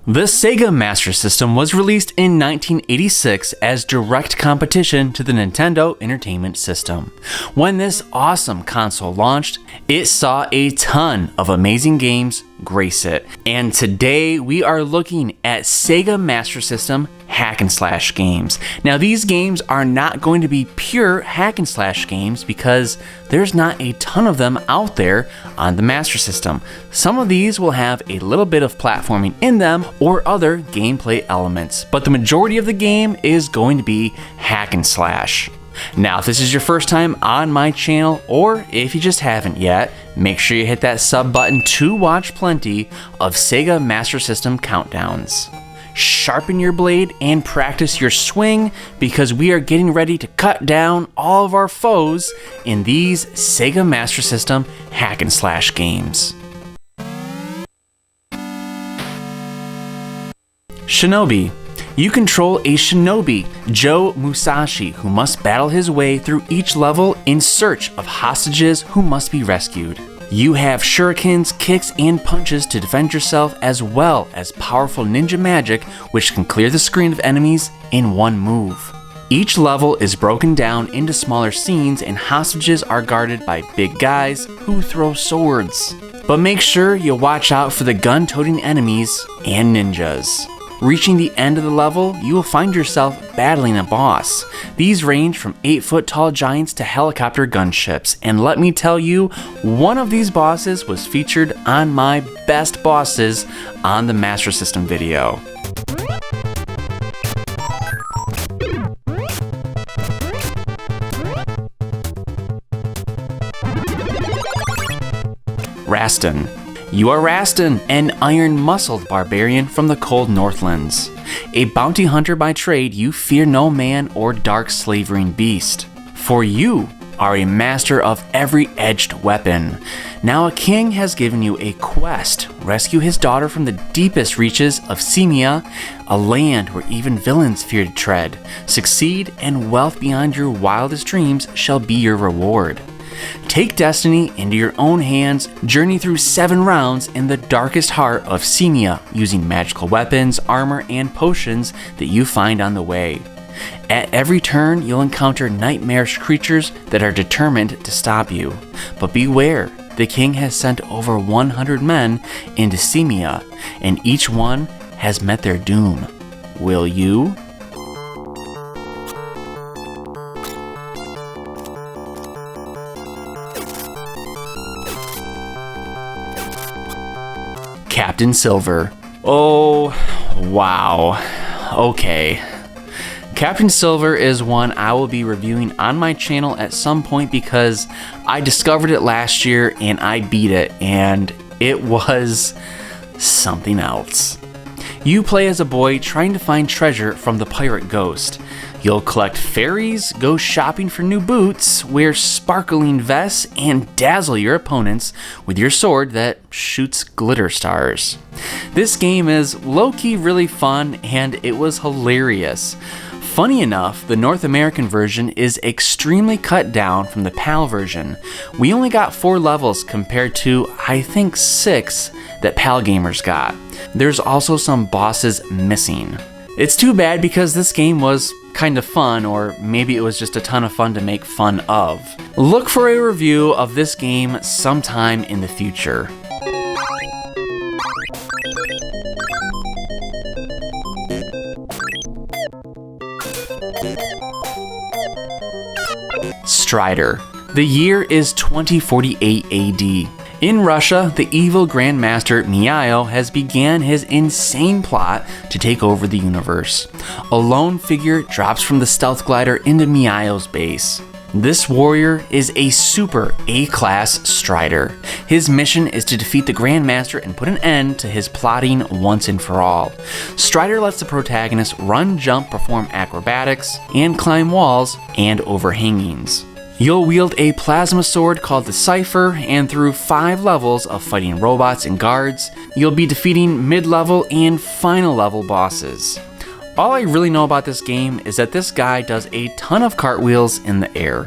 The Sega Master System was released in 1986 as direct competition to the Nintendo Entertainment System. When this awesome console launched, it saw a ton of amazing games grace it. And today we are looking at Sega Master System hack and slash games. Now these games are not going to be pure hack and slash games because there's not a ton of them out there on the Master System. Some of these will have a little bit of platforming in them or other gameplay elements, but the majority of the game is going to be hack and slash. Now, if this is your first time on my channel, or if you just haven't yet, make sure you hit that sub button to watch plenty of Sega Master System countdowns. Sharpen your blade and practice your swing because we are getting ready to cut down all of our foes in these Sega Master System hack and slash games. Shinobi. You control a shinobi, Joe Musashi, who must battle his way through each level in search of hostages who must be rescued. You have shurikens, kicks, and punches to defend yourself, as well as powerful ninja magic which can clear the screen of enemies in one move. Each level is broken down into smaller scenes and hostages are guarded by big guys who throw swords. But make sure you watch out for the gun-toting enemies and ninjas. Reaching the end of the level, you will find yourself battling a boss. These range from 8-foot tall giants to helicopter gunships, and let me tell you, one of these bosses was featured on my best bosses on the Master System video. Rastan. You are Rastan, an iron-muscled barbarian from the cold Northlands. A bounty hunter by trade, you fear no man or dark slavering beast. For you are a master of every edged weapon. Now a king has given you a quest. Rescue his daughter from the deepest reaches of Simia, a land where even villains fear to tread. Succeed, and wealth beyond your wildest dreams shall be your reward. Take destiny into your own hands, journey through 7 rounds in the darkest heart of Simia using magical weapons, armor, and potions that you find on the way. At every turn, you'll encounter nightmarish creatures that are determined to stop you. But beware, the king has sent over 100 men into Simia, and each one has met their doom. Will you? Captain Silver. Oh, wow. Okay. Captain Silver is one I will be reviewing on my channel at some point because I discovered it last year and I beat it, and it was something else. You play as a boy trying to find treasure from the pirate ghost. You'll collect fairies, go shopping for new boots, wear sparkling vests, and dazzle your opponents with your sword that shoots glitter stars. This game is low-key really fun, and it was hilarious. Funny enough, the North American version is extremely cut down from the PAL version. We only got 4 levels compared to, I think, 6 that PAL gamers got. There's also some bosses missing. It's too bad because this game was kind of fun, or maybe it was just a ton of fun to make fun of. Look for a review of this game sometime in the future. Strider. The year is 2048 AD. In Russia, the evil Grandmaster Miaio has began his insane plot to take over the universe. A lone figure drops from the stealth glider into Miaio's base. This warrior is a super A-class Strider. His mission is to defeat the Grandmaster and put an end to his plotting once and for all. Strider lets the protagonist run, jump, perform acrobatics, and climb walls and overhangings. You'll wield a plasma sword called the Cypher, and through 5 levels of fighting robots and guards, you'll be defeating mid-level and final level bosses. All I really know about this game is that this guy does a ton of cartwheels in the air.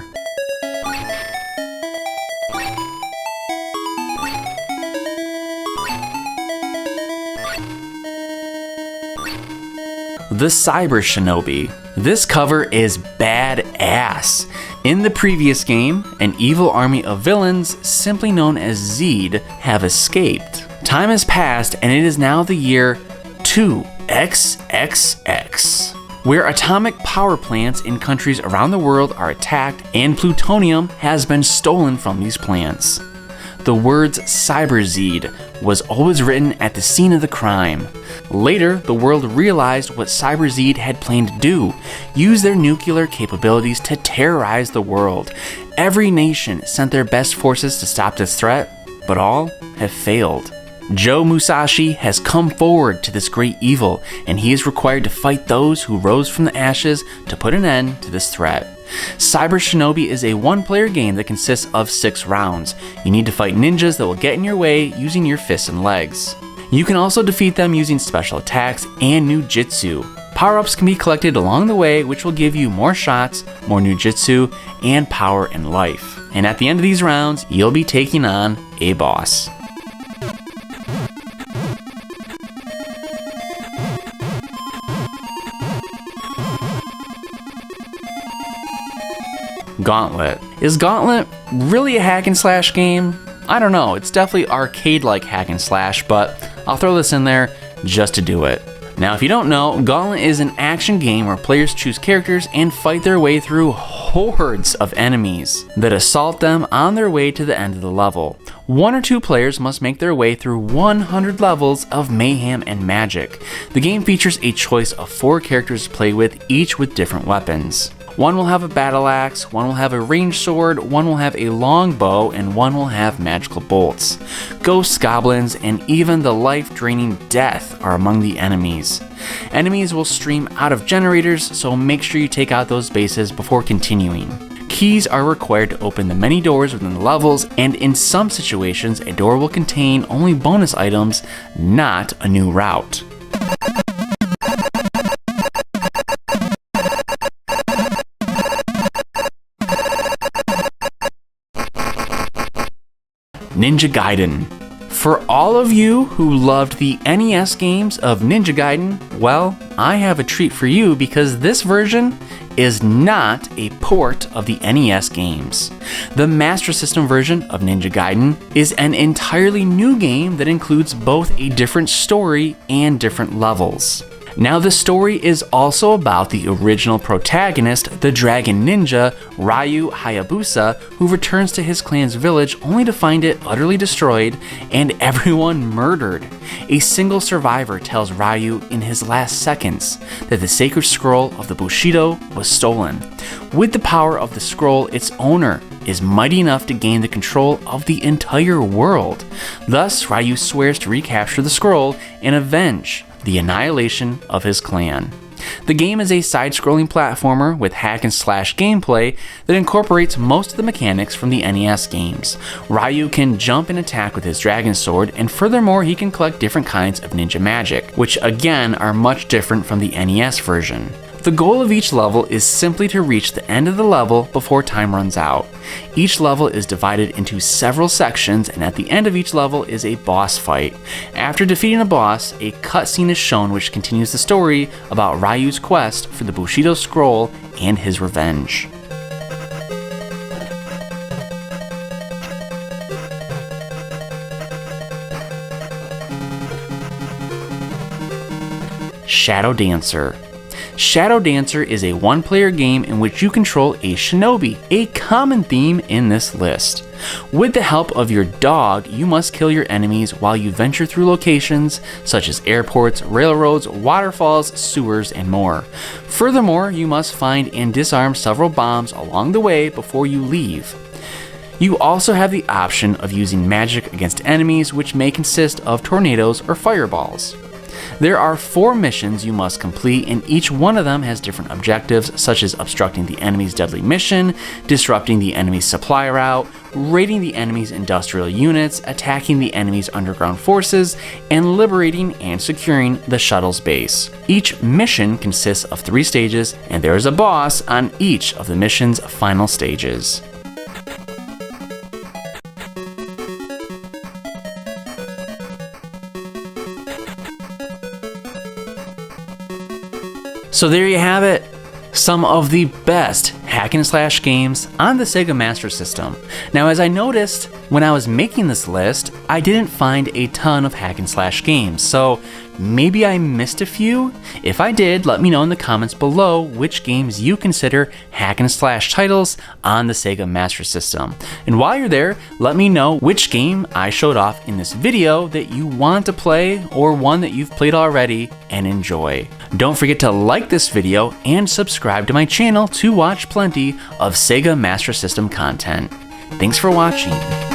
the Cyber Shinobi. This cover is badass. In the previous game, an evil army of villains, simply known as Zed, have escaped. Time has passed and it is now the year 2XXX, where atomic power plants in countries around the world are attacked and plutonium has been stolen from these plants. The words Cyber Zed was always written at the scene of the crime. Later, the world realized what Cyber Zed had planned to do: use their nuclear capabilities to terrorize the world. Every nation sent their best forces to stop this threat, but all have failed. Joe Musashi has come forward to this great evil, and he is required to fight those who rose from the ashes to put an end to this threat. Cyber Shinobi is a one-player game that consists of 6 rounds. You need to fight ninjas that will get in your way using your fists and legs. You can also defeat them using special attacks and new jutsu. Power-ups can be collected along the way, which will give you more shots, more new jutsu, and power and life. And at the end of these rounds, you'll be taking on a boss. Gauntlet. Is Gauntlet really a hack and slash game? I don't know, it's definitely arcade-like hack and slash, but I'll throw this in there just to do it. Now, if you don't know, Gauntlet is an action game where players choose characters and fight their way through hordes of enemies that assault them on their way to the end of the level. 1 or 2 players must make their way through 100 levels of mayhem and magic. The game features a choice of 4 characters to play with, each with different weapons. One will have a battle axe, one will have a ranged sword, one will have a long bow, and one will have magical bolts. Ghosts, goblins, and even the life-draining death are among the enemies. Enemies will stream out of generators, so make sure you take out those bases before continuing. Keys are required to open the many doors within the levels, and in some situations, a door will contain only bonus items, not a new route. Ninja Gaiden. For all of you who loved the NES games of Ninja Gaiden, well, I have a treat for you because this version is not a port of the NES games. The Master System version of Ninja Gaiden is an entirely new game that includes both a different story and different levels. Now, the story is also about the original protagonist, the dragon ninja, Ryu Hayabusa, who returns to his clan's village only to find it utterly destroyed and everyone murdered. A single survivor tells Ryu in his last seconds that the sacred scroll of the Bushido was stolen. With the power of the scroll, its owner is mighty enough to gain the control of the entire world. Thus, Ryu swears to recapture the scroll and avenge the annihilation of his clan. The game is a side-scrolling platformer with hack and slash gameplay that incorporates most of the mechanics from the NES games. Ryu can jump and attack with his dragon sword, and furthermore he can collect different kinds of ninja magic, which again are much different from the NES version. The goal of each level is simply to reach the end of the level before time runs out. Each level is divided into several sections, and at the end of each level is a boss fight. After defeating a boss, a cutscene is shown which continues the story about Ryu's quest for the Bushido Scroll and his revenge. Shadow Dancer. Shadow Dancer is a one-player game in which you control a shinobi, a common theme in this list. With the help of your dog, you must kill your enemies while you venture through locations such as airports, railroads, waterfalls, sewers, and more. Furthermore, you must find and disarm several bombs along the way before you leave. You also have the option of using magic against enemies, which may consist of tornadoes or fireballs. There are 4 missions you must complete, and each one of them has different objectives, such as obstructing the enemy's deadly mission, disrupting the enemy's supply route, raiding the enemy's industrial units, attacking the enemy's underground forces, and liberating and securing the shuttle's base. Each mission consists of 3 stages, and there is a boss on each of the mission's final stages. So there you have it. Some of the best hack and slash games on the Sega Master System. Now, as I noticed when I was making this list, I didn't find a ton of hack and slash games, so maybe I missed a few. If I did, let me know in the comments below which games you consider hack and slash titles on the Sega Master System. And while you're there, let me know which game I showed off in this video that you want to play or one that you've played already and enjoy. Don't forget to like this video and subscribe to my channel to watch plenty of Sega Master System content. Thanks for watching.